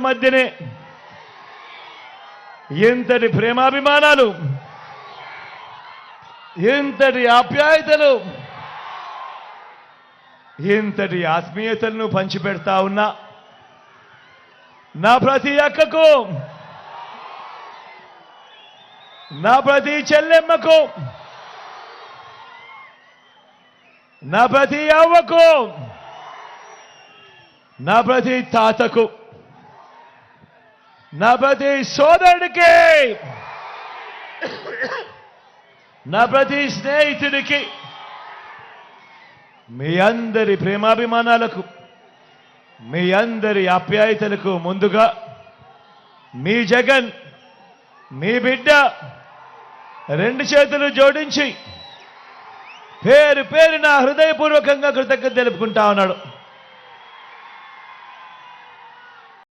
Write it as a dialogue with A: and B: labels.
A: మధ్యనే ఎంతటి ప్రేమాభిమానాలు, ఎంతటి ఆప్యాయతలు, ఎంతటి ఆత్మీయతలను పంచిపెడతా ఉన్నా నా ప్రతి అక్కకు, నా ప్రతి చెల్లెమ్మకు, నా ప్రతి అవ్వకు, నా ప్రతి తాతకు, నా ప్రతి సోదరుడికి, నా ప్రతి స్నేహితుడికి, మీ అందరి ప్రేమాభిమానాలకు, మీ అందరి ఆప్యాయతలకు ముందుగా మీ జగన్, మీ బిడ్డ రెండు చేతులు జోడించి పేరు పేరున హృదయపూర్వకంగా కృతజ్ఞత తెలుపుకుంటా ఉన్నాడు.